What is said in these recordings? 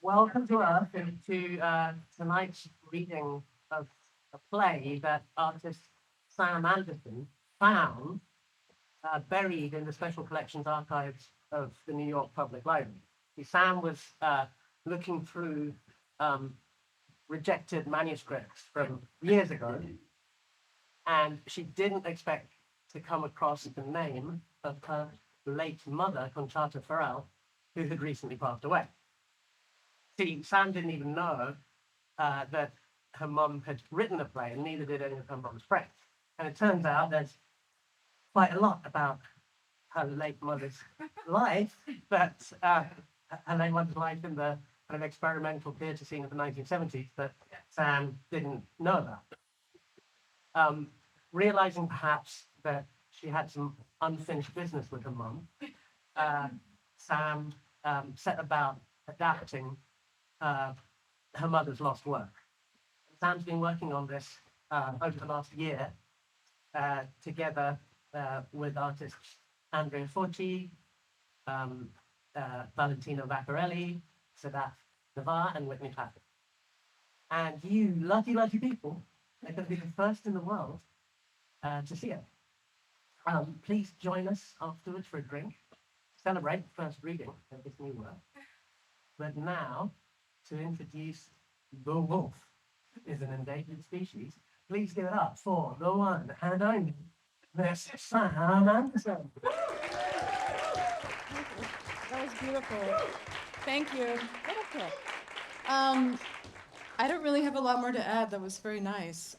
Welcome to Earth and to tonight's reading of a play that artist Sam Anderson found buried in the Special Collections archives of the New York Public Library. Sam was looking through um, rejected manuscripts from years ago, and she didn't expect to come across the name of her late mother, Conchata Ferrell, who had recently passed away. See, Sam didn't even know that her mum had written a play, and neither did any of her mum's friends. And it turns out there's quite a lot about her late mother's life, but her late mother's life in the kind of experimental theatre scene of the 1970s that Sam didn't know about. Realizing perhaps that she had some unfinished business with her mum, Sam set about adapting her mother's lost work. Sam's been working on this over the last year together with artists Andrea Fourchy, Valentina Vaccerella, Sadaf H, and Whitney Claflin. And you lucky, lucky people are going to be the first in the world to see it. Please join us afterwards for a drink, celebrate the first reading of this new work. But now, to introduce the wolf is an endangered species, please give it up for the one and only Miss Sam Anderson. That was beautiful. Thank you. I don't really have a lot more to add. That was very nice.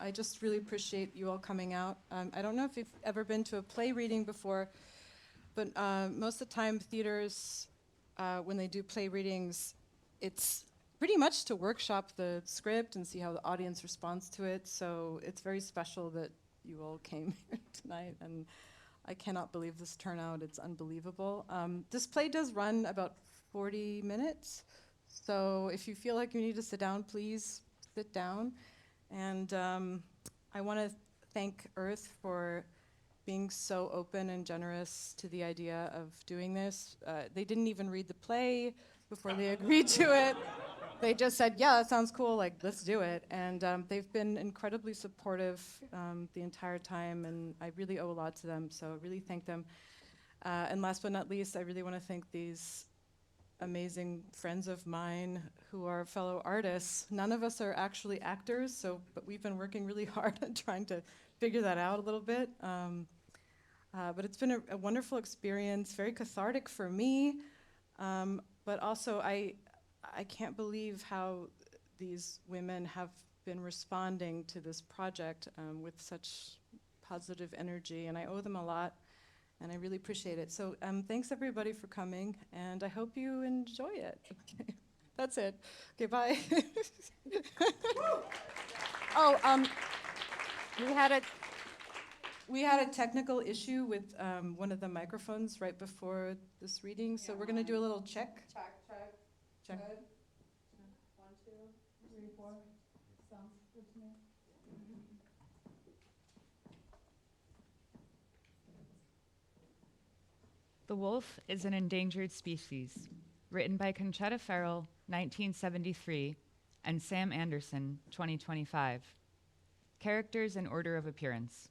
I just really appreciate you all coming out. I don't know if you've ever been to a play reading before, but most of the time theaters, when they do play readings, it's pretty much to workshop the script and see how the audience responds to it. So it's very special that you all came here tonight, and I cannot believe this turnout. It's unbelievable. This play does run about 40 minutes, so if you feel like you need to sit down, please sit down. And I want to thank Earth for being so open and generous to the idea of doing this. They didn't even read the play before they agreed to it. They just said, yeah, that sounds cool, like, let's do it. And they've been incredibly supportive the entire time, and I really owe a lot to them, so I really thank them. And last but not least, I really want to thank these amazing friends of mine who are fellow artists. None of us are actually actors, but we've been working really hard on trying to figure that out a little bit. But it's been a wonderful experience, very cathartic for me, but also I can't believe how these women have been responding to this project with such positive energy, and I owe them a lot, and I really appreciate it. So thanks everybody for coming, and I hope you enjoy it. Okay. That's it. Okay, bye. Oh, we had a technical issue with one of the microphones right before this reading, so we're gonna do a little check. Check. Good. 1, 2, 3, 4. Sounds good to me. The Wolf is an Endangered Species, written by Conchata Ferrell, 1973, and Sam Anderson, 2025. Characters in order of appearance.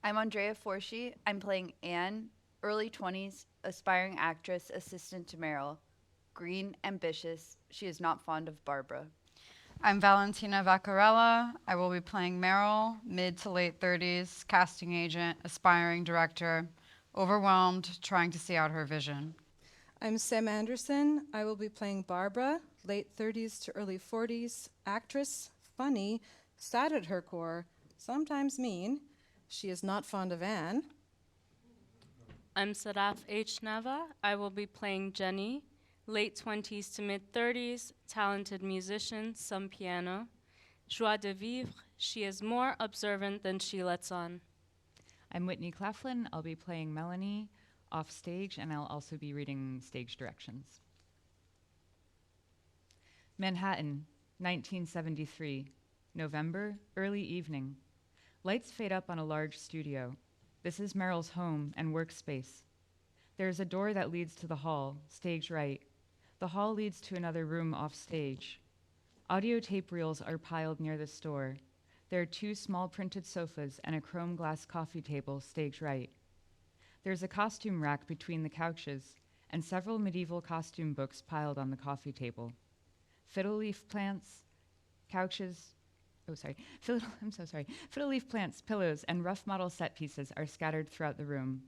I'm Andrea Fourchy. I'm playing Anne, early 20s, aspiring actress, assistant to Meryl. Green, ambitious. She is not fond of Barbara. I'm Valentina Vaccerella. I will be playing Meryl, mid to late 30s, casting agent, aspiring director, overwhelmed, trying to see out her vision. I'm Sam Anderson. I will be playing Barbara, late 30s to early 40s, actress, funny, sad at her core, sometimes mean. She is not fond of Anne. I'm Sadaf H. Nava. I will be playing Jenny, late 20s to mid 30s, talented musician, some piano. Joie de vivre. She is more observant than she lets on. I'm Whitney Claflin. I'll be playing Melanie off stage, and I'll also be reading stage directions. Manhattan, 1973. November, early evening. Lights fade up on a large studio. This is Meryl's home and workspace. There's a door that leads to the hall, stage right. The hall leads to another room off stage. Audio tape reels are piled near this door. There are 2 small printed sofas and a chrome glass coffee table, stage right. There's a costume rack between the couches and several medieval costume books piled on the coffee table. Fiddle leaf plants, couches, Fiddle leaf plants, pillows, and rough model set pieces are scattered throughout the room.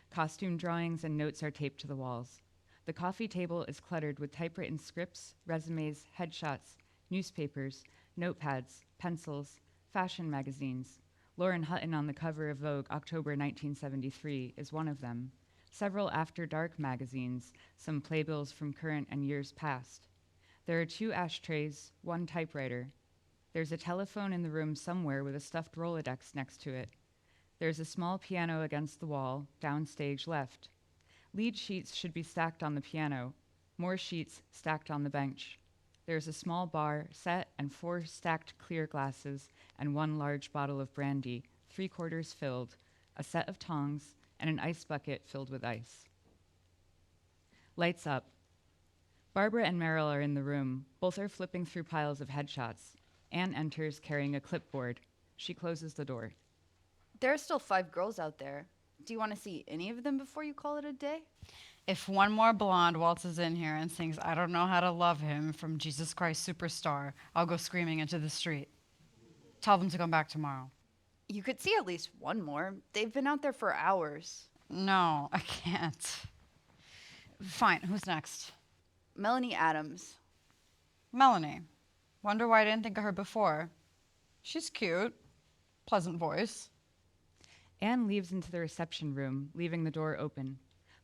Costume drawings and notes are taped to the walls. The coffee table is cluttered with typewritten scripts, resumes, headshots, newspapers, notepads, pencils, fashion magazines. Lauren Hutton on the cover of Vogue, October 1973, is one of them. Several After Dark magazines, some playbills from current and years past. There are 2 ashtrays, 1 typewriter. There's a telephone in the room somewhere with a stuffed Rolodex next to it. There's a small piano against the wall, downstage left. Lead sheets should be stacked on the piano, more sheets stacked on the bench. There's a small bar set and 4 stacked clear glasses and 1 large bottle of brandy, 3/4 filled, a set of tongs, and an ice bucket filled with ice. Lights up. Barbara and Meryl are in the room. Both are flipping through piles of headshots. Anne enters carrying a clipboard. She closes the door. There are still 5 girls out there. Do you want to see any of them before you call it a day? If one more blonde waltzes in here and sings I Don't Know How to Love Him from Jesus Christ Superstar, I'll go screaming into the street. Tell them to come back tomorrow. You could see at least one more. They've been out there for hours. No, I can't. Fine, who's next? Melanie Adams. Melanie. Wonder why I didn't think of her before. She's cute. Pleasant voice. Anne leaves into the reception room, leaving the door open.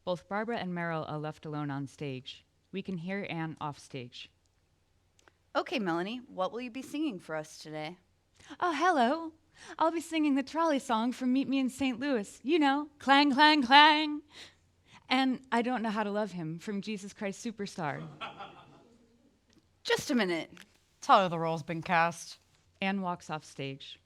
Both Barbara and Meryl are left alone on stage. We can hear Anne off stage. Okay, Melanie, what will you be singing for us today? Oh, hello. I'll be singing the trolley song from Meet Me in St. Louis. You know, clang, clang, clang. And I Don't Know How to Love Him from Jesus Christ Superstar. Just a minute. Tell her the role's been cast. Anne walks off stage.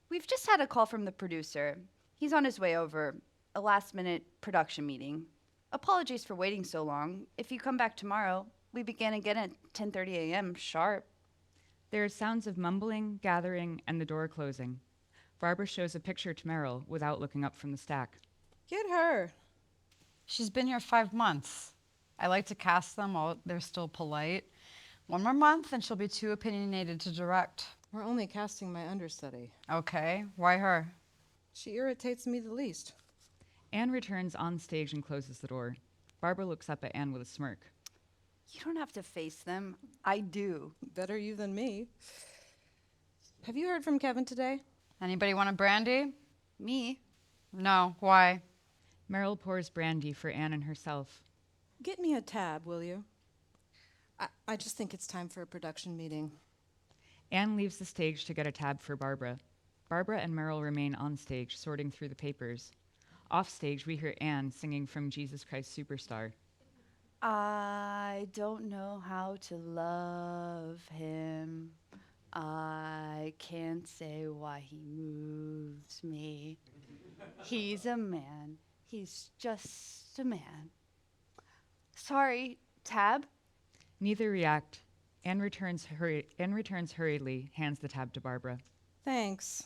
We've just had a call from the producer. He's on his way over. A last-minute production meeting. Apologies for waiting so long. If you come back tomorrow, we begin again at 10:30 a.m. sharp. There are sounds of mumbling, gathering, and the door closing. Barbara shows a picture to Meryl without looking up from the stack. Get her. She's been here 5 months. I like to cast them while they're still polite. 1 more month and she'll be too opinionated to direct. We're only casting my understudy. Okay, why her? She irritates me the least. Anne returns on stage and closes the door. Barbara looks up at Anne with a smirk. You don't have to face them. I do. Better you than me. Have you heard from Kevin today? Anybody want a brandy? Me? No, why? Meryl pours brandy for Anne and herself. Get me a tab, will you? I just think it's time for a production meeting. Anne leaves the stage to get a tab for Barbara. Barbara and Meryl remain on stage, sorting through the papers. Off stage, we hear Anne singing from Jesus Christ Superstar. I don't know how to love him. I can't say why he moves me. He's a man. He's just a man. Sorry, tab? Neither react. Anne returns hurriedly, hands the tab to Barbara. Thanks.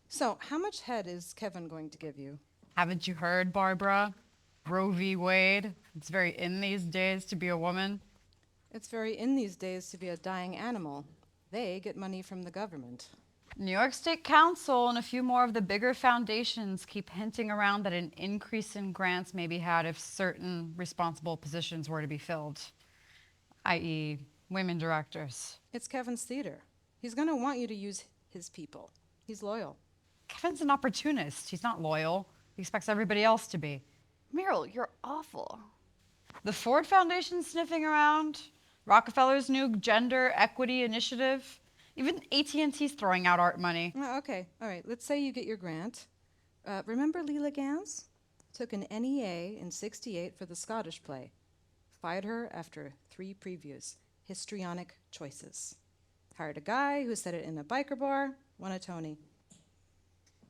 So, how much head is Kevin going to give you? Haven't you heard, Barbara? Roe v. Wade. It's very in these days to be a woman. It's very in these days to be a dying animal. They get money from the government. New York State Council and a few more of the bigger foundations keep hinting around that an increase in grants may be had if certain responsible positions were to be filled, i.e. women directors. It's Kevin's theater. He's going to want you to use his people. He's loyal. Kevin's an opportunist. He's not loyal. He expects everybody else to be. Meryl, you're awful. The Ford Foundation's sniffing around. Rockefeller's new gender equity initiative. Even AT&T's throwing out art money. Oh, okay, all right. Let's say you get your grant. Remember Leela Gans? Took an NEA in '68 for the Scottish play. Fired her after 3 previews. Histrionic choices. Hired a guy who said it in a biker bar, won a Tony.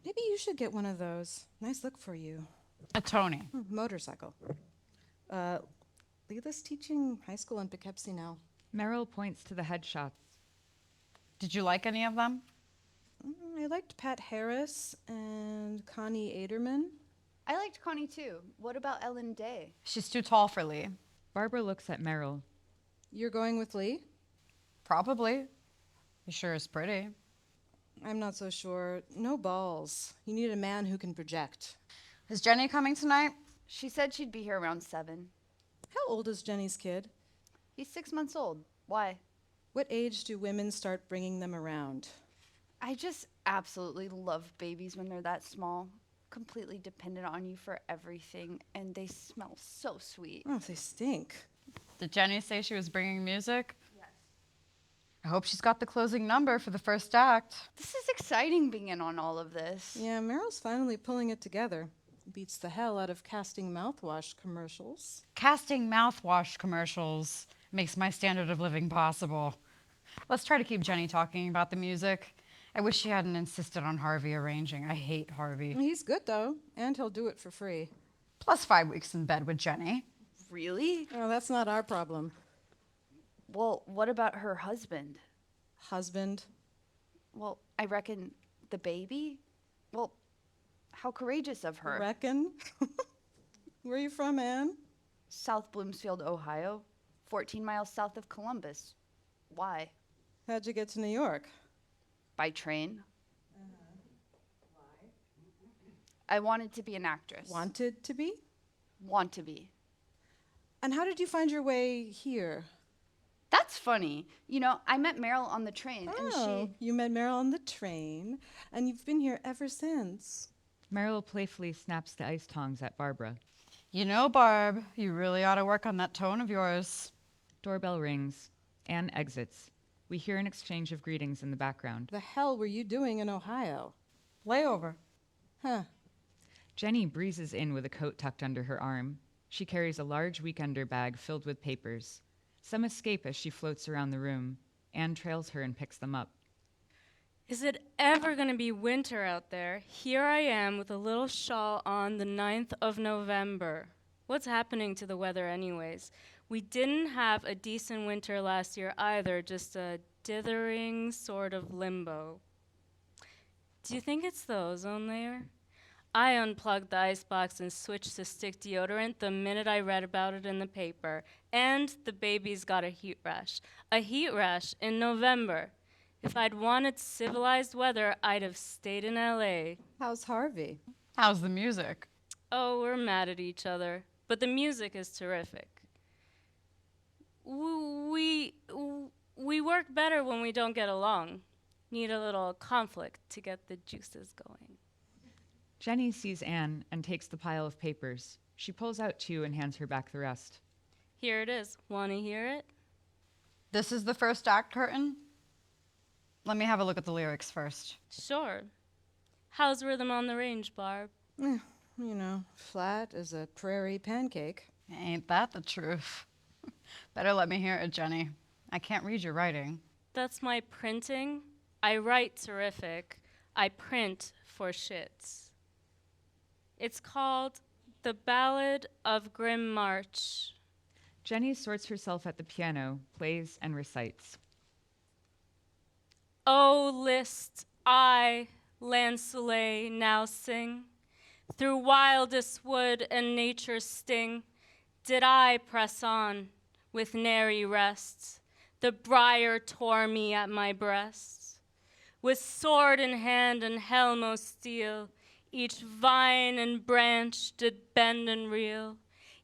Maybe you should get one of those. Nice look for you. A Tony. Motorcycle. Leela's teaching high school in Poughkeepsie now. Meryl points to the headshots. Did you like any of them? I liked Pat Harris and Connie Aderman. I liked Connie too. What about Ellen Day? She's too tall for Lee. Barbara looks at Meryl. You're going with Lee? Probably. He sure is pretty. I'm not so sure. No balls. You need a man who can project. Is Jenny coming tonight? She said she'd be here around 7. How old is Jenny's kid? He's 6 months old. Why? What age do women start bringing them around? I just absolutely love babies when they're that small. Completely dependent on you for everything, and they smell so sweet. Oh, they stink. Did Jenny say she was bringing music? Yes. I hope she's got the closing number for the first act. This is exciting being in on all of this. Yeah, Meryl's finally pulling it together. Beats the hell out of casting mouthwash commercials. Casting mouthwash commercials makes my standard of living possible. Let's try to keep Jenny talking about the music. I wish she hadn't insisted on Harvey arranging. I hate Harvey. He's good, though, and he'll do it for free. Plus 5 weeks in bed with Jenny. Really? Oh, that's not our problem. Well, what about her husband? Husband? Well, I reckon the baby? Well, how courageous of her. Reckon? Where are you from, Anne? South Bloomsfield, Ohio, 14 miles south of Columbus. Why? How'd you get to New York? By train. Why? I wanted to be an actress. Wanted to be? Want to be. And how did you find your way here? That's funny. You know, I met Meryl on the train, and Oh, you met Meryl on the train, and you've been here ever since. Meryl playfully snaps the ice tongs at Barbara. You know, Barb, you really ought to work on that tone of yours. Doorbell rings. Anne exits. We hear an exchange of greetings in the background. The hell were you doing in Ohio? Layover. Huh. Jenny breezes in with a coat tucked under her arm. She carries a large weekender bag filled with papers. Some escape as she floats around the room. Anne trails her and picks them up. Is it ever going to be winter out there? Here I am with a little shawl on the 9th of November. What's happening to the weather anyways? We didn't have a decent winter last year either, just a dithering sort of limbo. Do you think it's the ozone layer? I unplugged the icebox and switched to stick deodorant the minute I read about it in the paper. And the baby's got a heat rash. A heat rash in November. If I'd wanted civilized weather, I'd have stayed in LA. How's Harvey? How's the music? Oh, we're mad at each other. But the music is terrific. We work better when we don't get along. Need a little conflict to get the juices going. Jenny sees Anne and takes the pile of papers. She pulls out 2 and hands her back the rest. Here it is. Want to hear it? This is the first act curtain? Let me have a look at the lyrics first. Sure. How's rhythm on the range, Barb? You know, flat as a prairie pancake. Ain't that the truth? Better let me hear it, Jenny. I can't read your writing. That's my printing. I write terrific. I print for shits. It's called The Ballad of Grim March. Jenny sorts herself at the piano, plays, and recites. Oh, list, I, Lancelot, now sing. Through wildest wood and nature's sting, did I press on with nary rest. The briar tore me at my breast. With sword in hand and helm o' steel, each vine and branch did bend and reel.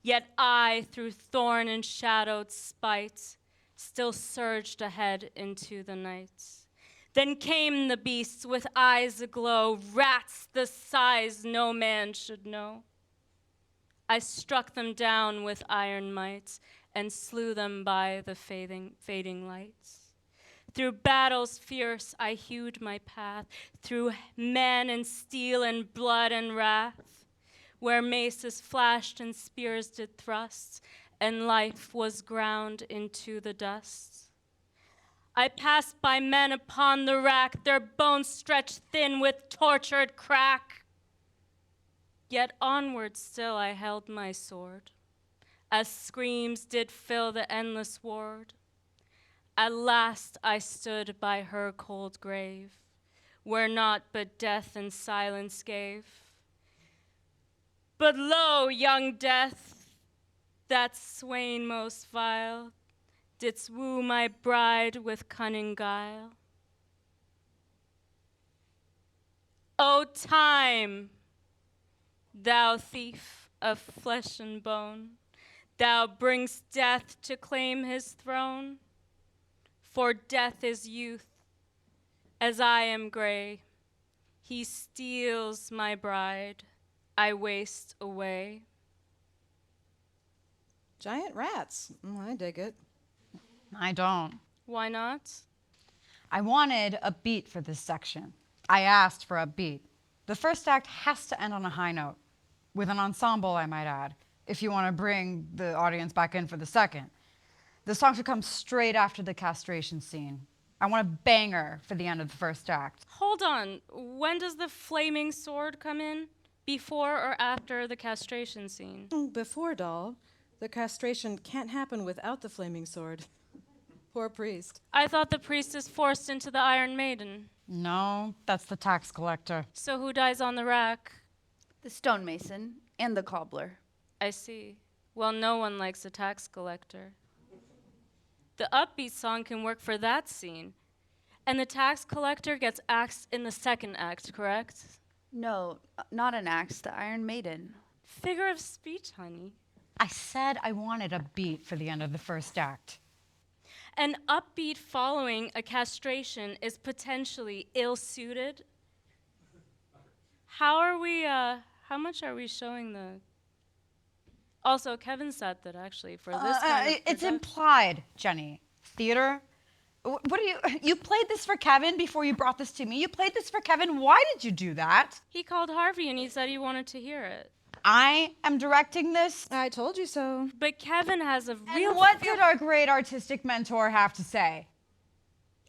Yet I, through thorn and shadowed spite, still surged ahead into the night. Then came the beasts with eyes aglow, rats the size no man should know. I struck them down with iron might and slew them by the fading lights. Through battles fierce I hewed my path, through men and steel and blood and wrath, where maces flashed and spears did thrust, and life was ground into the dust. I passed by men upon the rack, their bones stretched thin with tortured crack. Yet onward still I held my sword, as screams did fill the endless ward. At last I stood by her cold grave, where naught but death and silence gave. But lo, young death, that swain most vile, didst woo my bride with cunning guile. O time, thou thief of flesh and bone, thou bringst death to claim his throne. For death is youth, as I am gray. He steals my bride, I waste away. Giant rats. I dig it. I don't. Why not? I wanted a beat for this section. I asked for a beat. The first act has to end on a high note, with an ensemble, I might add, if you want to bring the audience back in for the second. The song should come straight after the castration scene. I want a banger for the end of the first act. Hold on, when does the flaming sword come in? Before or after the castration scene? Before, doll. The castration can't happen without the flaming sword. Poor priest. I thought the priest is forced into the Iron Maiden. No, that's the tax collector. So who dies on the rack? The stonemason and the cobbler. I see. Well, no one likes a tax collector. The upbeat song can work for that scene. And the tax collector gets axed in the second act, correct? No, not an axe, the Iron Maiden. Figure of speech, honey. I said I wanted a beat for the end of the first act. An upbeat following a castration is potentially ill-suited. How much are we showing the... Also, Kevin said that actually for this kind of It's production- implied, Jenny. Theater? What are you played this for Kevin before you brought this to me? You played this for Kevin? Why did you do that? He called Harvey and he said he wanted to hear it. I am directing this. I told you so. But Kevin has a real... And what did our great artistic mentor have to say?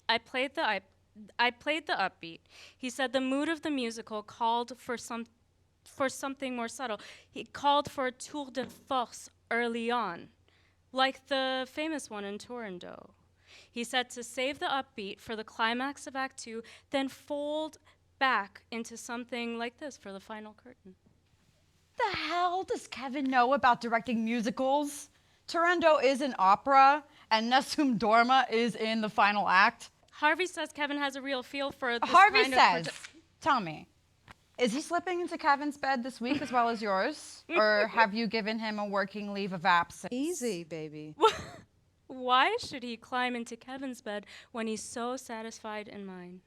I played the upbeat. He said the mood of the musical called for something more subtle. He called for a tour de force early on, like the famous one in Turandot. He said to save the upbeat for the climax of Act 2, then fold back into something like this for the final curtain. The hell does Kevin know about directing musicals? Turandot is an opera, and Nessun Dorma is in the final act. Harvey says Kevin has a real feel for this Harvey kind says, of... tell me, is he slipping into Kevin's bed this week as well as yours? Or have you given him a working leave of absence? Easy, baby. Why should he climb into Kevin's bed when he's so satisfied in mine?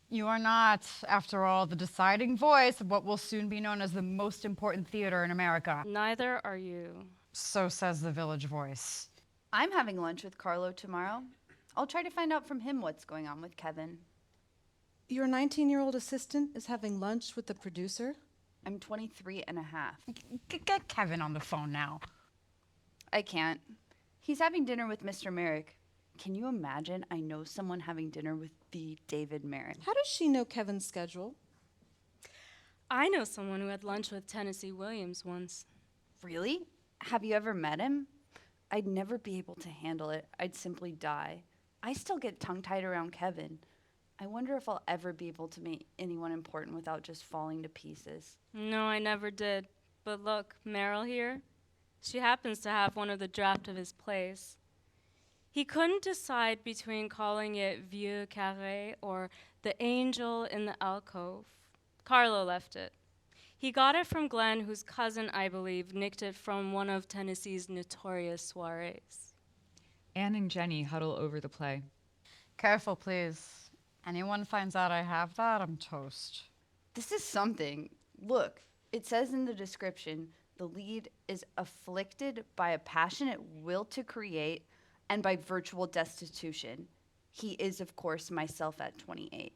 You are not, after all, the deciding voice of what will soon be known as the most important theater in America. Neither are you. So says the Village Voice. I'm having lunch with Carlo tomorrow. I'll try to find out from him what's going on with Kevin. Your 19-year-old assistant is having lunch with the producer? I'm 23 and a half. Get Kevin on the phone now. I can't. He's having dinner with Mr. Merrick. Can you imagine I know someone having dinner with the David Merrick? How does she know Kevin's schedule? I know someone who had lunch with Tennessee Williams once. Really? Have you ever met him? I'd never be able to handle it. I'd simply die. I still get tongue-tied around Kevin. I wonder if I'll ever be able to meet anyone important without just falling to pieces. No, I never did. But look, Meryl here, she happens to have one of the draft of his plays. He couldn't decide between calling it Vieux Carré or The Angel in the Alcove. Carlo left it. He got it from Glenn, whose cousin, I believe, nicked it from one of Tennessee's notorious soirees. Anne and Jenny huddle over the play. Careful, please. Anyone finds out I have that, I'm toast. This is something. Look, it says in the description, the lead is afflicted by a passionate will to create and by virtual destitution. He is, of course, myself at 28.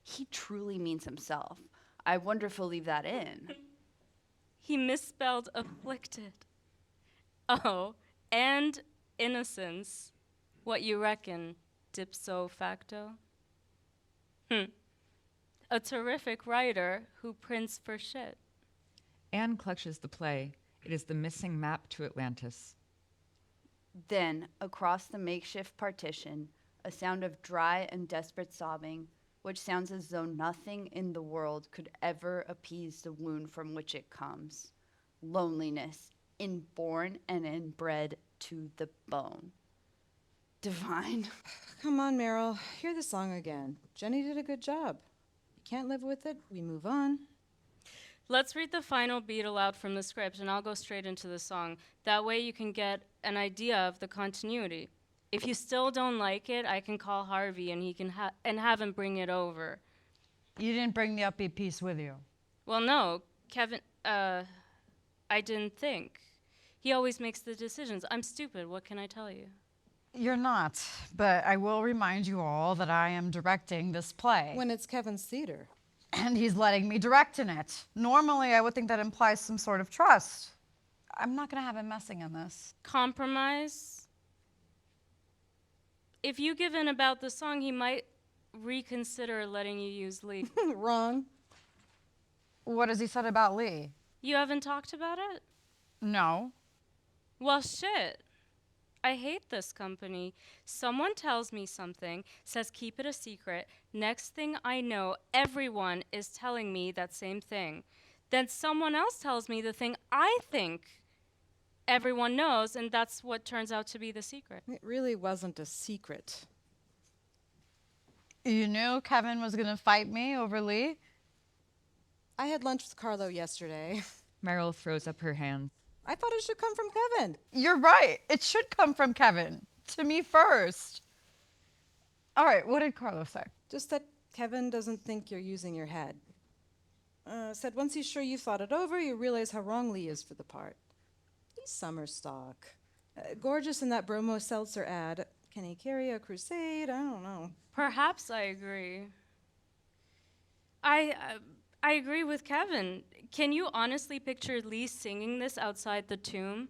He truly means himself. I wonder if he'll leave that in. He misspelled afflicted. Oh, and innocence. What you reckon, dipso facto? A terrific writer who prints for shit. Anne clutches the play. It is the missing map to Atlantis. Then, across the makeshift partition, a sound of dry and desperate sobbing, which sounds as though nothing in the world could ever appease the wound from which it comes. Loneliness, inborn and inbred to the bone. Divine. Come on, Meryl. Hear the song again. Jenny did a good job. You can't live with it, we move on. Let's read the final beat aloud from the script, and I'll go straight into the song. That way you can get an idea of the continuity. If you still don't like it, I can call Harvey and he can have him bring it over. You didn't bring the upbeat piece with you. Well, no, Kevin, I didn't think. He always makes the decisions. I'm stupid, what can I tell you? You're not, but I will remind you all that I am directing this play. When it's Kevin's theater. And he's letting me direct in it. Normally, I would think that implies some sort of trust. I'm not gonna have him messing in this. Compromise? If you give in about the song, he might reconsider letting you use Lee. Wrong. What has he said about Lee? You haven't talked about it? No. Well, shit. I hate this company. Someone tells me something, says keep it a secret. Next thing I know, everyone is telling me that same thing. Then someone else tells me the thing I think everyone knows, and that's what turns out to be the secret. It really wasn't a secret. You knew Kevin was gonna fight me over Lee? I had lunch with Carlo yesterday. Meryl throws up her hands. I thought it should come from Kevin. You're right. It should come from Kevin. To me first. All right, what did Carlo say? Just that Kevin doesn't think you're using your head. Said once he's sure you've thought it over, you realize how wrong Lee is for the part. He's summer stock. Gorgeous in that Bromo Seltzer ad. Can he carry a crusade? I don't know. Perhaps I agree. I agree with Kevin. Can you honestly picture Lee singing this outside the tomb?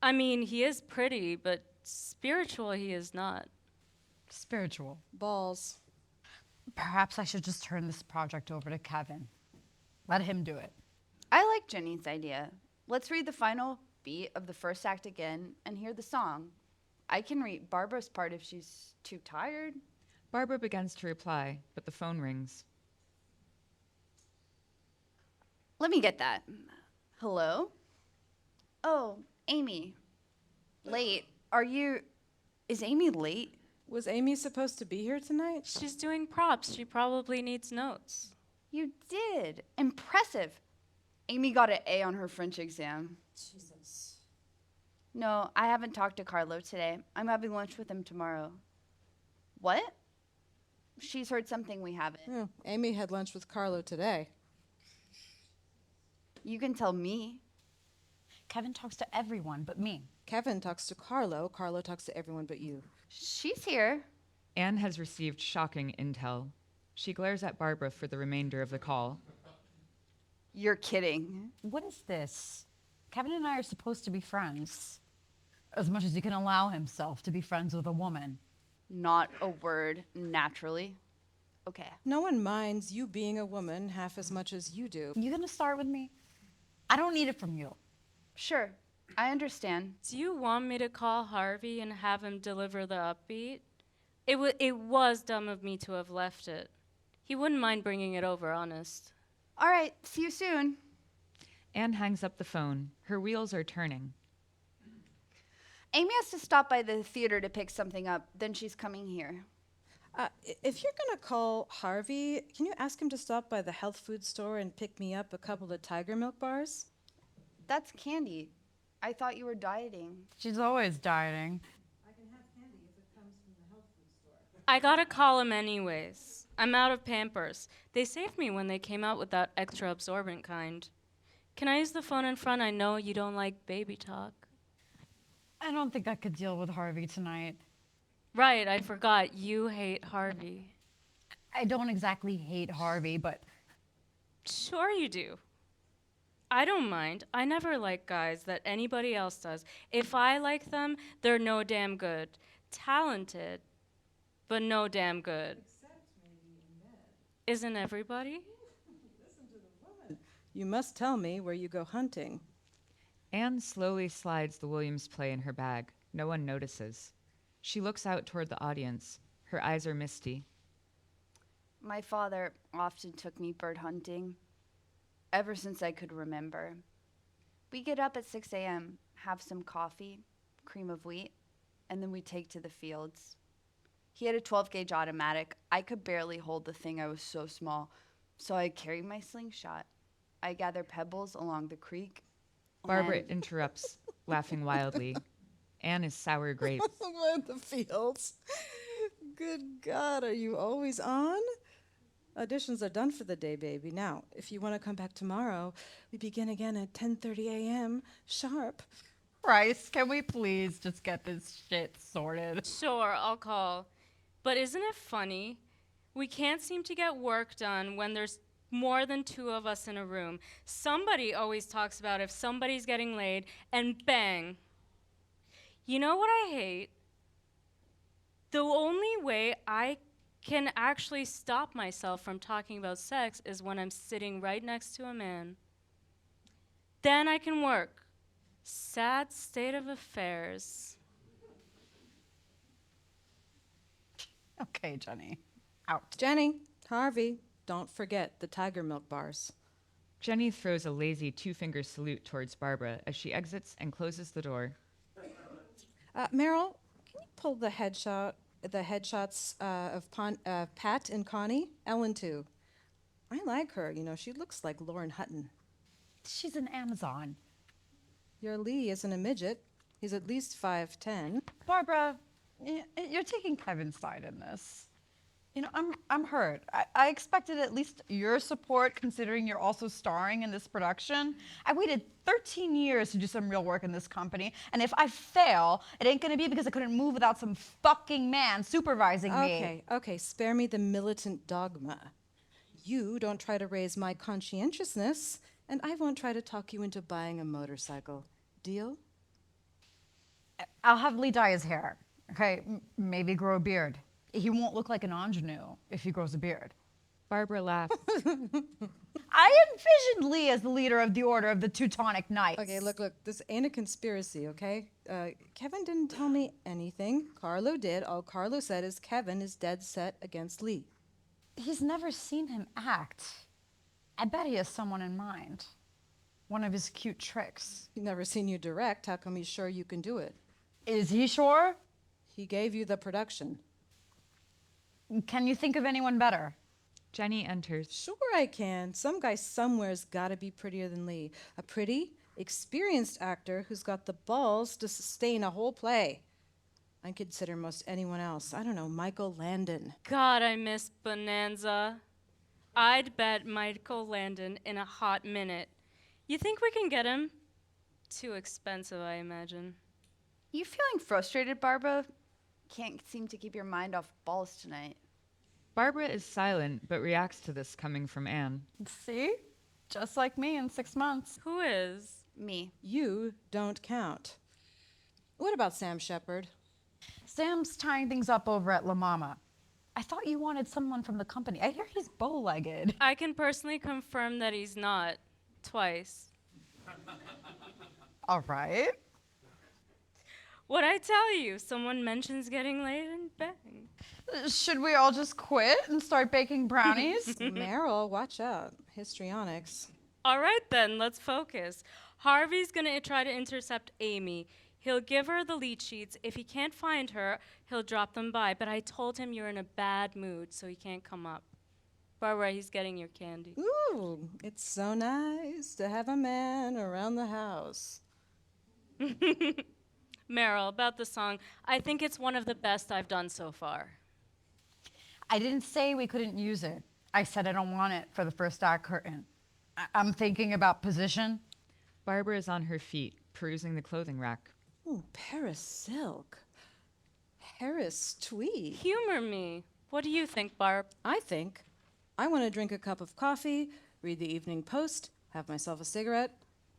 I mean, he is pretty, but spiritual he is not. Spiritual. Balls. Perhaps I should just turn this project over to Kevin. Let him do it. I like Jenny's idea. Let's read the final beat of the first act again and hear the song. I can read Barbara's part if she's too tired. Barbara begins to reply, but the phone rings. Let me get that. Hello? Oh, Amy. Late. Is Amy late? Was Amy supposed to be here tonight? She's doing props. She probably needs notes. You did. Impressive. Amy got an A on her French exam. Jesus. No, I haven't talked to Carlo today. I'm having lunch with him tomorrow. What? She's heard something we haven't. Oh, Amy had lunch with Carlo today. You can tell me. Kevin talks to everyone but me. Kevin talks to Carlo. Carlo talks to everyone but you. She's here. Anne has received shocking intel. She glares at Barbara for the remainder of the call. You're kidding. What is this? Kevin and I are supposed to be friends. As much as he can allow himself to be friends with a woman. Not a word, naturally. Okay. No one minds you being a woman half as much as you do. You gonna start with me? I don't need it from you. Sure, I understand. Do you want me to call Harvey and have him deliver the upbeat? It was dumb of me to have left it. He wouldn't mind bringing it over, honest. All right, see you soon. Anne hangs up the phone. Her wheels are turning. Amy has to stop by the theater to pick something up, then she's coming here. If you're gonna call Harvey, can you ask him to stop by the health food store and pick me up a couple of Tiger Milk bars? That's candy. I thought you were dieting. She's always dieting. I can have candy if it comes from the health food store. I gotta call him anyways. I'm out of Pampers. They saved me when they came out with that extra absorbent kind. Can I use the phone in front? I know you don't like baby talk. I don't think I could deal with Harvey tonight. Right, I forgot. You hate Harvey. I don't exactly hate Harvey, but Sure you do. I don't mind. I never like guys that anybody else does. If I like them, they're no damn good. Talented, but no damn good. Isn't everybody? You must tell me where you go hunting. Anne slowly slides the Williams play in her bag. No one notices. She looks out toward the audience. Her eyes are misty. My father often took me bird hunting, ever since I could remember. We get up at 6 a.m., have some coffee, cream of wheat, and then we take to the fields. He had a 12-gauge automatic. I could barely hold the thing. I was so small. So I carried my slingshot. I gather pebbles along the creek. Barbara and- interrupts, laughing wildly. Anne is sour grapes. The fields. Good God, are you always on? Auditions are done for the day, baby. Now, if you want to come back tomorrow, we begin again at 10:30 a.m. sharp. Bryce, can we please just get this shit sorted? Sure, I'll call. But isn't it funny? We can't seem to get work done when there's more than two of us in a room. Somebody always talks about if somebody's getting laid, and bang. You know what I hate? The only way I can actually stop myself from talking about sex is when I'm sitting right next to a man. Then I can work. Sad state of affairs. Okay, Jenny. Out. Jenny, Harvey, don't forget the tiger milk bars. Jenny throws a lazy two-finger salute towards Barbara as she exits and closes the door. Meryl, can you pull the headshots of Pat and Connie? Ellen, too. I like her. You know, she looks like Lauren Hutton. She's an Amazon. Your Lee isn't a midget. He's at least 5'10". Barbara, you're taking Kevin's side in this. You know, I'm hurt. I expected at least your support, considering you're also starring in this production. I waited 13 years to do some real work in this company, and if I fail, it ain't gonna be because I couldn't move without some fucking man supervising me. Okay, spare me the militant dogma. You don't try to raise my conscientiousness, and I won't try to talk you into buying a motorcycle. Deal? I'll have Lee dye his hair, okay? Maybe grow a beard. He won't look like an ingenue if he grows a beard. Barbara laughs. I envisioned Lee as the leader of the Order of the Teutonic Knights. Okay, look, this ain't a conspiracy, okay? Kevin didn't tell me anything. Carlo did. All Carlo said is Kevin is dead set against Lee. He's never seen him act. I bet he has someone in mind. One of his cute tricks. He's never seen you direct. How come he's sure you can do it? Is he sure? He gave you the production. Can you think of anyone better? Jenny enters. Sure I can. Some guy somewhere's gotta be prettier than Lee. A pretty, experienced actor who's got the balls to sustain a whole play. I'd consider most anyone else. I don't know, Michael Landon. God, I miss Bonanza. I'd bet Michael Landon in a hot minute. You think we can get him? Too expensive, I imagine. You feeling frustrated, Barbara? Can't seem to keep your mind off balls tonight. Barbara is silent, but reacts to this coming from Anne. See? Just like me in 6 months. Who is? Me. You don't count. What about Sam Shepard? Sam's tying things up over at La Mama. I thought you wanted someone from the company. I hear he's bow-legged. I can personally confirm that he's not. Twice. All right. What'd I tell you? Someone mentions getting laid and bang. Should we all just quit and start baking brownies? Meryl, watch out. Histrionics. All right then, let's focus. Harvey's gonna try to intercept Amy. He'll give her the lead sheets. If he can't find her, he'll drop them by. But I told him you're in a bad mood, so he can't come up. Barbara, he's getting your candy. Ooh, it's so nice to have a man around the house. Meryl, about the song, I think it's one of the best I've done so far. I didn't say we couldn't use it. I said I don't want it for the first act curtain. I'm thinking about position. Barbara is on her feet, perusing the clothing rack. Ooh, Paris silk. Paris tweed. Humor me. What do you think, Barb? I think I want to drink a cup of coffee, read the Evening Post, have myself a cigarette.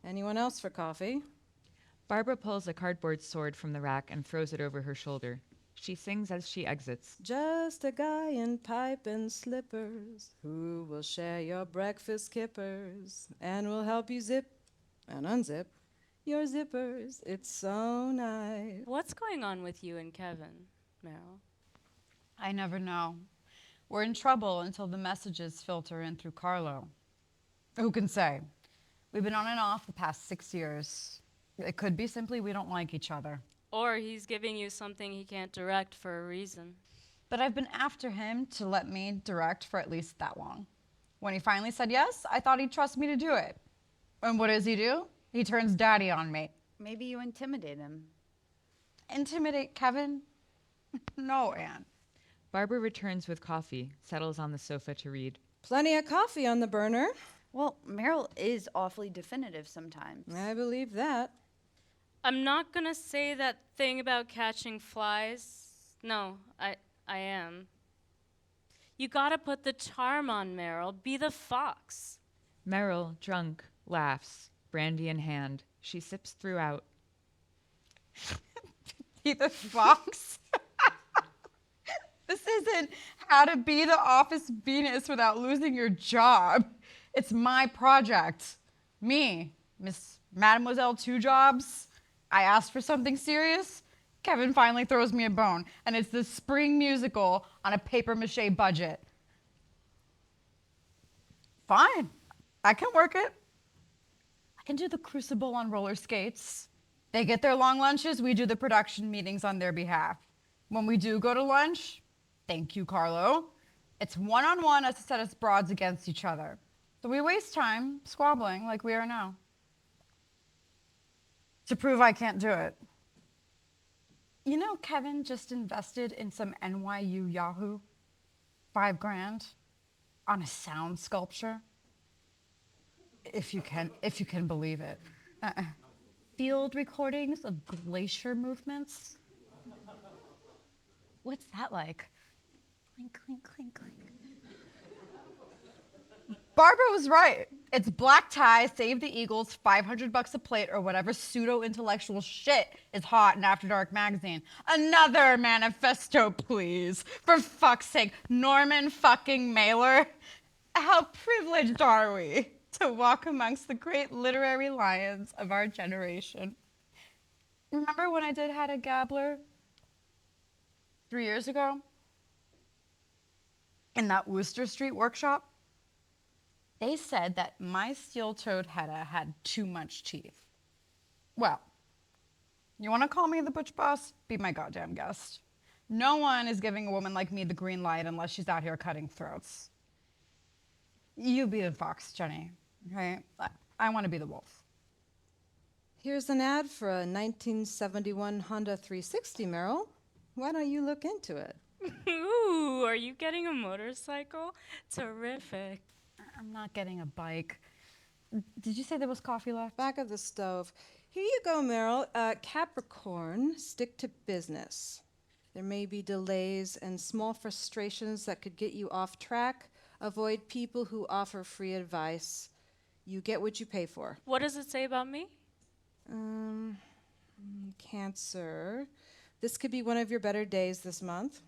Anyone else for coffee? Barbara pulls a cardboard sword from the rack and throws it over her shoulder. She sings as she exits. Just a guy in pipe and slippers who will share your breakfast kippers and will help you zip and unzip your zippers. It's so nice. What's going on with you and Kevin, Meryl? I never know. We're in trouble until the messages filter in through Carlo. Who can say? We've been on and off the past 6 years. It could be simply we don't like each other. Or he's giving you something he can't direct for a reason. But I've been after him to let me direct for at least that long. When he finally said yes, I thought he'd trust me to do it. And what does he do? He turns daddy on me. Maybe you intimidate him. Intimidate Kevin? No, Anne. Barbara returns with coffee, settles on the sofa to read. Plenty of coffee on the burner. Well, Meryl is awfully definitive sometimes. I believe that. I'm not gonna say that thing about catching flies. No, I am. You gotta put the charm on, Meryl. Be the fox. Meryl, drunk, laughs, brandy in hand. She sips throughout. Be the fox? This isn't how to be the office Venus without losing your job. It's my project. Me, Miss Mademoiselle Two Jobs. I asked for something serious. Kevin finally throws me a bone, and it's the spring musical on a papier-mâché budget. Fine, I can work it. I can do the Crucible on roller skates. They get their long lunches, we do the production meetings on their behalf. When we do go to lunch, thank you, Carlo. It's one-on-one as to set us broads against each other. So we waste time squabbling like we are now. To prove I can't do it. You know, Kevin just invested in some NYU Yahoo. $5 grand on a sound sculpture. If you can believe it. Field recordings of glacier movements. What's that like? Clink, clink, clink, clink. Barbara was right. It's black tie, save the Eagles, $500 a plate, or whatever pseudo-intellectual shit is hot in After Dark magazine. Another manifesto, please. For fuck's sake, Norman fucking Mailer. How privileged are we to walk amongst the great literary lions of our generation? Remember when I did Hedda Gabler 3 years ago? In that Wooster Street workshop? They said that my steel-toed Hedda had too much teeth. Well, you want to call me the butch boss? Be my goddamn guest. No one is giving a woman like me the green light unless she's out here cutting throats. You be the fox, Jenny, okay? I want to be the wolf. Here's an ad for a 1971 Honda 360, Meryl. Why don't you look into it? Ooh, are you getting a motorcycle? Terrific. I'm not getting a bike. Did you say there was coffee left? Back of the stove. Here you go, Meryl. Capricorn, stick to business. There may be delays and small frustrations that could get you off track. Avoid people who offer free advice. You get what you pay for. What does it say about me? Cancer. This could be one of your better days this month.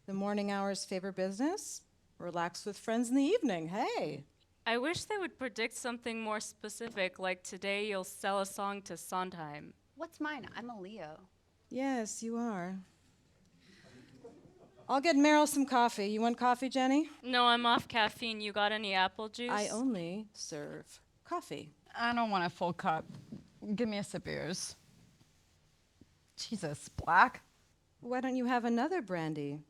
The morning hours favor business. Relax with friends in the evening. Hey. I wish they would predict something more specific, like today you'll sell a song to Sondheim. What's mine? I'm a Leo. Yes, you are. I'll get Meryl some coffee. You want coffee, Jenny? No, I'm off caffeine. You got any apple juice? I only serve coffee. I don't want a full cup. Give me a sip of yours. Jesus, black? Why don't you have another brandy?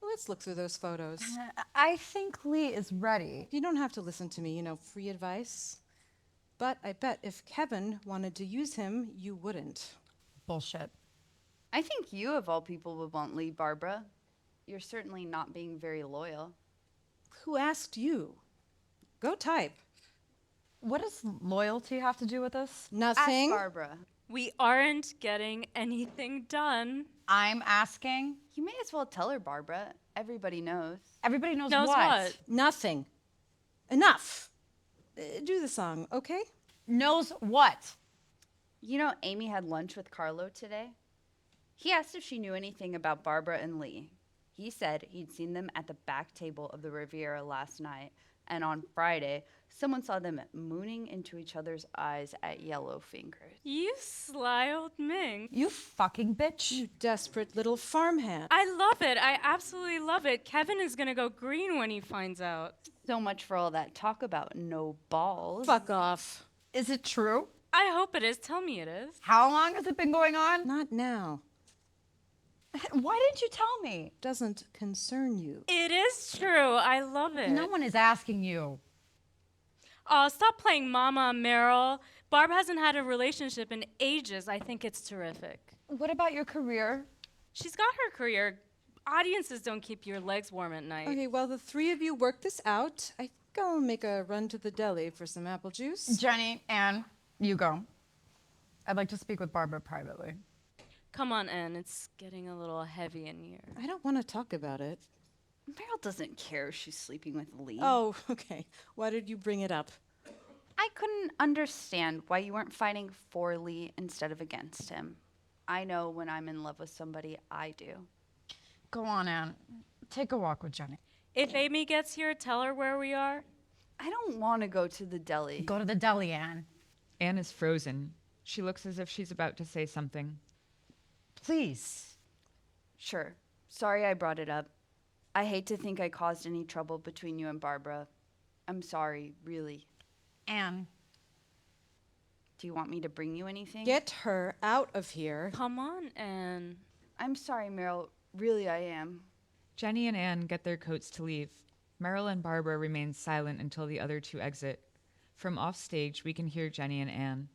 Let's look through those photos. I think Lee is ready. You don't have to listen to me, free advice. But I bet if Kevin wanted to use him, you wouldn't. Bullshit. I think you, of all people, would want Lee, Barbara. You're certainly not being very loyal. Who asked you? Go type. What does loyalty have to do with this? Nothing. Ask Barbara. We aren't getting anything done. I'm asking. You may as well tell her, Barbara. Everybody knows. Everybody knows, Knows what? Nothing. Enough. Do the song, okay? Knows what? You know, Amy had lunch with Carlo today. He asked if she knew anything about Barbara and Lee. He said he'd seen them at the back table of the Riviera last night, and on Friday, someone saw them mooning into each other's eyes at Yellow Fingers. You sly old Ming. You fucking bitch. You desperate little farmhand. I love it. I absolutely love it. Kevin is gonna go green when he finds out. So much for all that talk about no balls. Fuck off. Is it true? I hope it is. Tell me it is. How long has it been going on? Not now. Why didn't you tell me? Doesn't concern you. It is true. I love it. No one is asking you. Oh, stop playing Mama, Meryl. Barb hasn't had a relationship in ages. I think it's terrific. What about your career? She's got her career. Audiences don't keep your legs warm at night. Okay, while the three of you work this out, I think I'll make a run to the deli for some apple juice. Jenny, Anne, you go. I'd like to speak with Barbara privately. Come on, Anne. It's getting a little heavy in here. I don't want to talk about it. Meryl doesn't care if she's sleeping with Lee. Oh, okay. Why did you bring it up? I couldn't understand why you weren't fighting for Lee instead of against him. I know when I'm in love with somebody, I do. Go on, Anne. Take a walk with Jenny. If Amy gets here, tell her where we are. I don't want to go to the deli. Go to the deli, Anne. Anne is frozen. She looks as if she's about to say something. Please. Sure. Sorry I brought it up. I hate to think I caused any trouble between you and Barbara. I'm sorry, really. Anne. Do you want me to bring you anything? Get her out of here. Come on, Anne. I'm sorry, Meryl. Really, I am. Jenny and Anne get their coats to leave. Meryl and Barbara remain silent until the other two exit. From off stage, we can hear Jenny and Anne.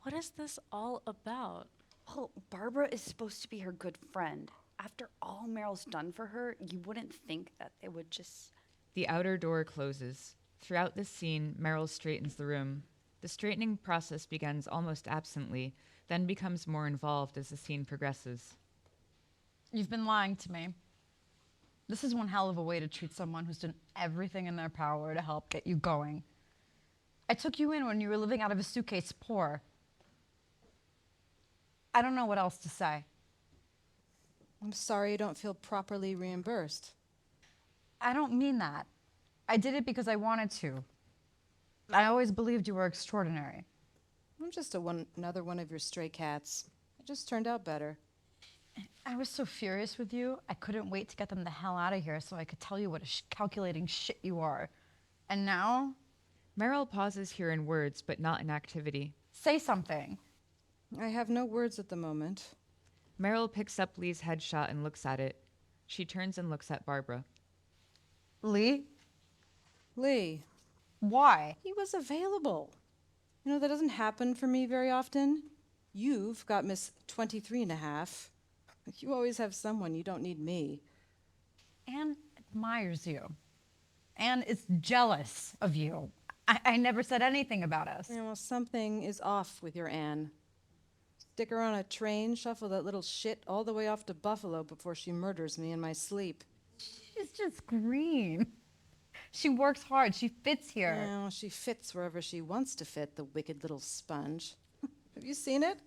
What is this all about? Well, Barbara is supposed to be her good friend. After all Meryl's done for her, you wouldn't think that they would just... The outer door closes. Throughout this scene, Meryl straightens the room. The straightening process begins almost absently, then becomes more involved as the scene progresses. You've been lying to me. This is one hell of a way to treat someone who's done everything in their power to help get you going. I took you in when you were living out of a suitcase poor. I don't know what else to say. I'm sorry you don't feel properly reimbursed. I don't mean that. I did it because I wanted to. I always believed you were extraordinary. I'm just another one of your stray cats. It just turned out better. I was so furious with you, I couldn't wait to get them the hell out of here so I could tell you what a calculating shit you are. And now? Meryl pauses here in words, but not in activity. Say something. I have no words at the moment. Meryl picks up Lee's headshot and looks at it. She turns and looks at Barbara. Lee? Lee, Why? he was available. You know, that doesn't happen for me very often. You've got Miss 23 and a half. You always have someone. You don't need me. Anne admires you. Anne is jealous of you. I never said anything about us. You know, something is off with your Anne. Stick her on a train, shuffle that little shit all the way off to Buffalo before she murders me in my sleep. She's just green. She works hard. She fits here. Well, she fits wherever she wants to fit, the wicked little sponge. Have you seen it?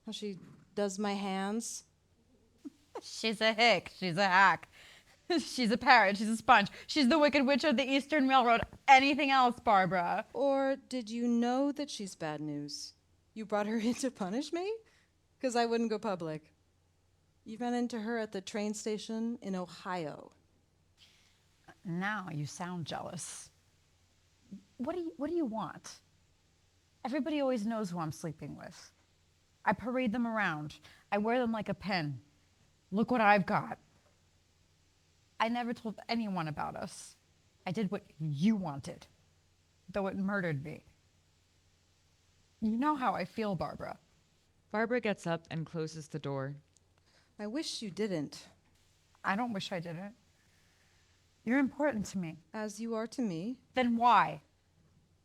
How she does my hands? She's a hick. She's a hack. She's a parrot. She's a sponge. She's the Wicked Witch of the Eastern Railroad. Anything else, Barbara? Or did you know that she's bad news? You brought her in to punish me? Because I wouldn't go public. You ran into her at the train station in Ohio. Now you sound jealous. What do you want? Everybody always knows who I'm sleeping with. I parade them around. I wear them like a pin. Look what I've got. I never told anyone about us. I did what you wanted, though it murdered me. You know how I feel, Barbara. Barbara gets up and closes the door. I wish you didn't, I don't wish I didn't. You're important to me. as you are to me. Then why?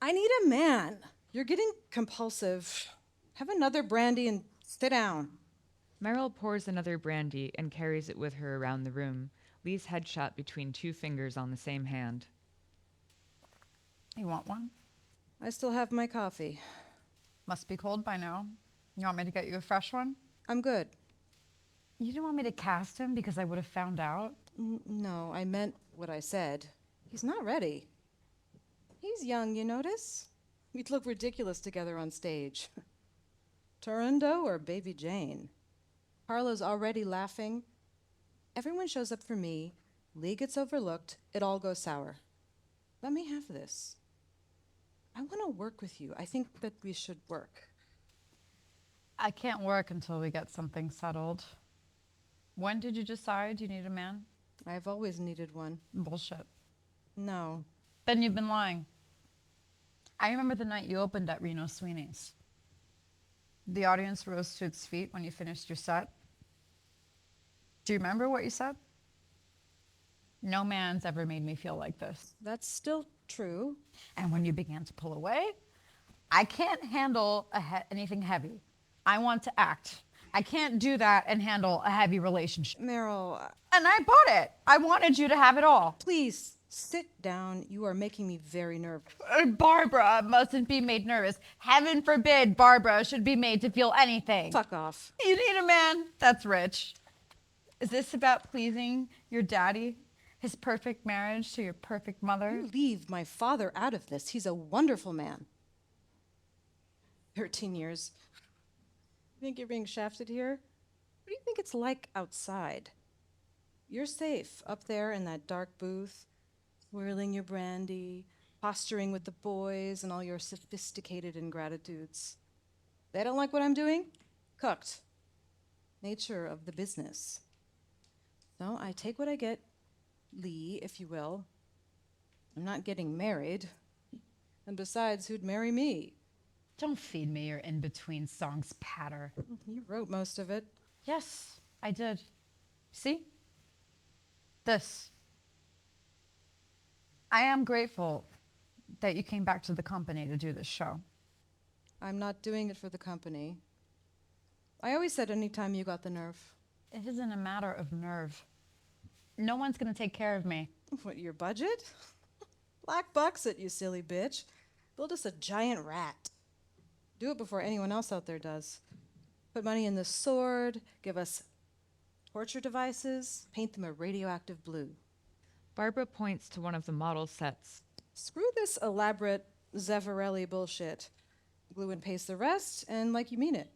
I need a man. You're getting compulsive. Have another brandy and sit down. Meryl pours another brandy and carries it with her around the room, Lee's headshot between two fingers on the same hand. You want one? I still have my coffee. Must be cold by now. You want me to get you a fresh one? I'm good. You didn't want me to cast him because I would have found out? No, I meant what I said. He's not ready. He's young, you notice? We'd look ridiculous together on stage. Turando or Baby Jane? Harlow's already laughing. Everyone shows up for me. Lee gets overlooked. It all goes sour. Let me have this. I want to work with you. I think that we should work. I can't work until we get something settled. When did you decide you need a man? I've always needed one. Bullshit. No. Then you've been lying. I remember the night you opened at Reno Sweeney's. The audience rose to its feet when you finished your set. Do you remember what you said? No man's ever made me feel like this. That's still true. And when you began to pull away, I can't handle anything heavy. I want to act. I can't do that and handle a heavy relationship. Meryl, And I bought it. I wanted you to have it all. please sit down. You are making me very nervous. Barbara mustn't be made nervous. Heaven forbid Barbara should be made to feel anything. Fuck off. You need a man that's rich. Is this about pleasing your daddy? His perfect marriage to your perfect mother? You leave my father out of this. He's a wonderful man. 13 years. You think you're being shafted here? What do you think it's like outside? You're safe up there in that dark booth, swirling your brandy, posturing with the boys and all your sophisticated ingratitudes. They don't like what I'm doing? Cooked. Nature of the business. So I take what I get, Lee, if you will. I'm not getting married. And besides, who'd marry me? Don't feed me your in-between songs patter. You wrote most of it. Yes, I did. See? This. I am grateful that you came back to the company to do this show. I'm not doing it for the company. I always said anytime you got the nerve. It isn't a matter of nerve. No one's going to take care of me. What, your budget? Black bucks it, you silly bitch. Build us a giant rat. Do it before anyone else out there does. Put money in the sword, give us torture devices, paint them a radioactive blue. Barbara points to one of the model sets. Screw this elaborate Zeffirelli bullshit. Glue and paste the rest, and like you mean it.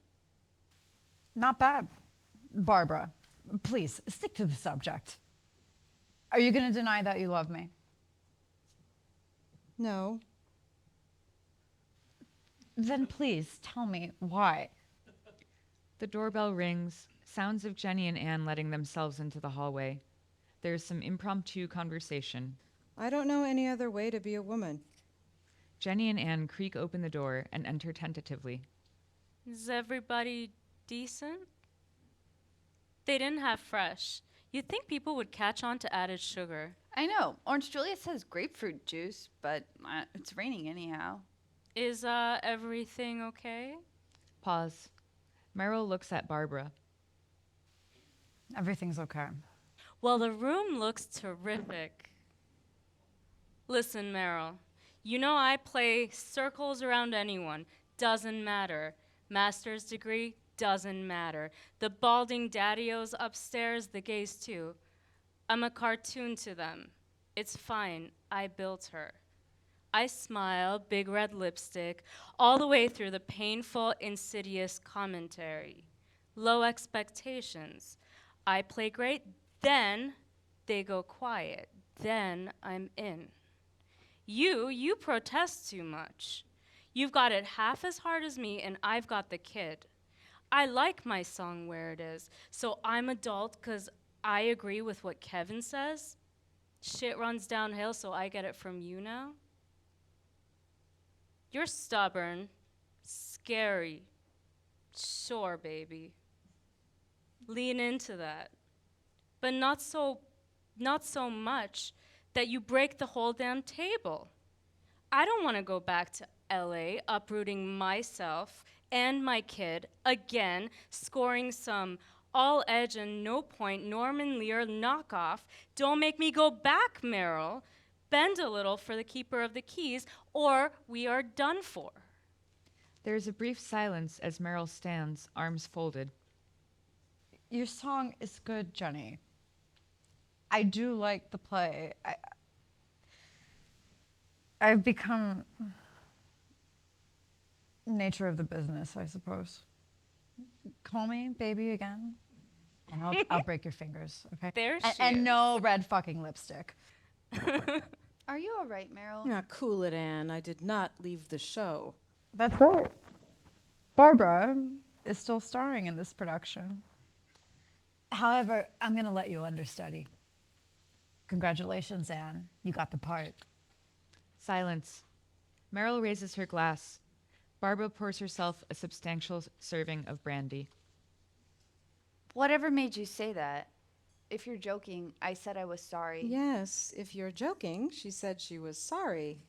Not bad. Barbara, please, stick to the subject. Are you going to deny that you love me? No. Then please tell me why. The doorbell rings, sounds of Jenny and Anne letting themselves into the hallway. There's some impromptu conversation. I don't know any other way to be a woman. Jenny and Anne creak open the door and enter tentatively. Is everybody decent? They didn't have fresh. You'd think people would catch on to added sugar. I know. Orange Julius has grapefruit juice, but it's raining anyhow. Is everything okay? Pause. Meryl looks at Barbara. Everything's okay. Well, the room looks terrific. Listen, Meryl, you know I play circles around anyone. Doesn't matter. Master's degree, doesn't matter. The balding daddios upstairs, the gays too. I'm a cartoon to them. It's fine. I built her. I smile, big red lipstick, all the way through the painful, insidious commentary. Low expectations. I play great, then they go quiet. Then I'm in. You protest too much. You've got it half as hard as me, and I've got the kid. I like my song where it is, so I'm adult because I agree with what Kevin says. Shit runs downhill, so I get it from you now. You're stubborn, scary. Sure, baby. Lean into that. But not so much that you break the whole damn table. I don't want to go back to LA, uprooting myself and my kid again, scoring some all edge and no point Norman Lear knockoff. Don't make me go back, Meryl. Bend a little for the keeper of the keys, or we are done for. There is a brief silence as Meryl stands, arms folded. Your song is good, Jenny. I do like the play. I've become nature of the business, I suppose. Call me baby again, and I'll break your fingers, okay? There she And is. no red fucking lipstick. Are you all right, Meryl? Now, cool it, Anne. I did not leave the show. That's right. Barbara is still starring in this production. However, I'm going to let you understudy. Congratulations, Anne. You got the part. Silence. Meryl raises her glass. Barbara pours herself a substantial serving of brandy. Whatever made you say that? If you're joking, I said I was sorry. Yes, if you're joking, she said she was sorry.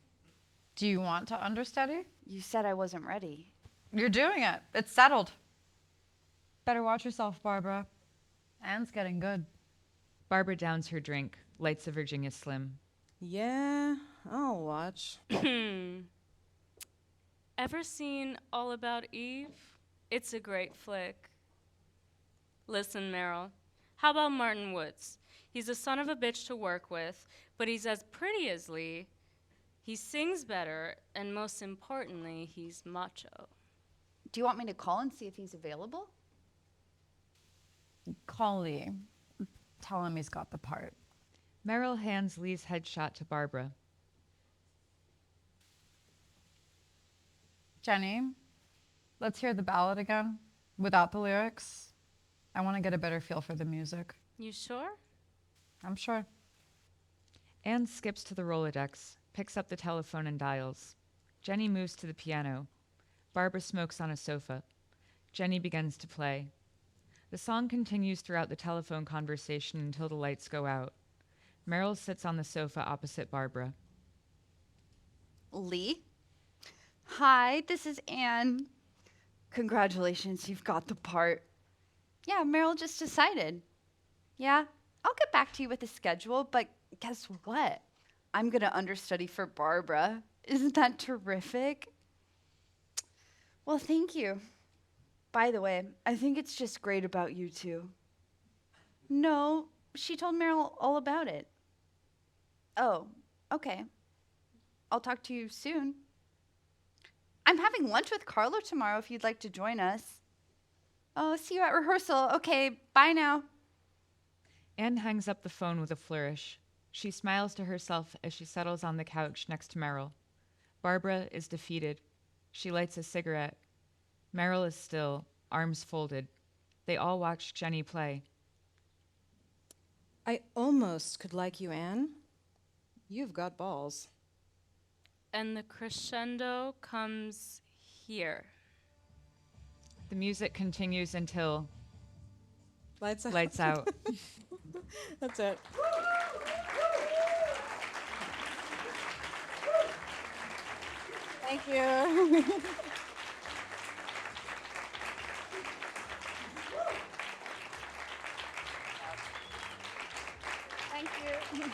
Do you want to understudy? You said I wasn't ready. You're doing it. It's settled. Better watch yourself, Barbara. Anne's getting good. Barbara downs her drink, lights a Virginia Slim. Yeah, I'll watch. Ever seen All About Eve? It's a great flick. Listen, Meryl. How about Martin Woods? He's a son of a bitch to work with, but he's as pretty as Lee. He sings better, and most importantly, he's macho. Do you want me to call and see if he's available? Call Lee. Tell him he's got the part. Meryl hands Lee's headshot to Barbara. Jenny, let's hear the ballad again, without the lyrics. I want to get a better feel for the music. You sure? I'm sure. Anne skips to the Rolodex, picks up the telephone and dials. Jenny moves to the piano. Barbara smokes on a sofa. Jenny begins to play. The song continues throughout the telephone conversation until the lights go out. Meryl sits on the sofa opposite Barbara. Lee? Hi, this is Anne. Congratulations, you've got the part. Yeah, Meryl just decided. Yeah, I'll get back to you with the schedule, but guess what? I'm going to understudy for Barbara. Isn't that terrific? Well, thank you. By the way, I think it's just great about you two. No, she told Meryl all about it. Oh, okay. I'll talk to you soon. I'm having lunch with Carlo tomorrow if you'd like to join us. Oh, see you at rehearsal. Okay, bye now. Anne hangs up the phone with a flourish. She smiles to herself as she settles on the couch next to Meryl. Barbara is defeated. She lights a cigarette. Meryl is still, arms folded. They all watch Jenny play. I almost could like you, Anne. You've got balls. And the crescendo comes here. The music continues until Lights out. lights out. That's it. Thank you. Thank you.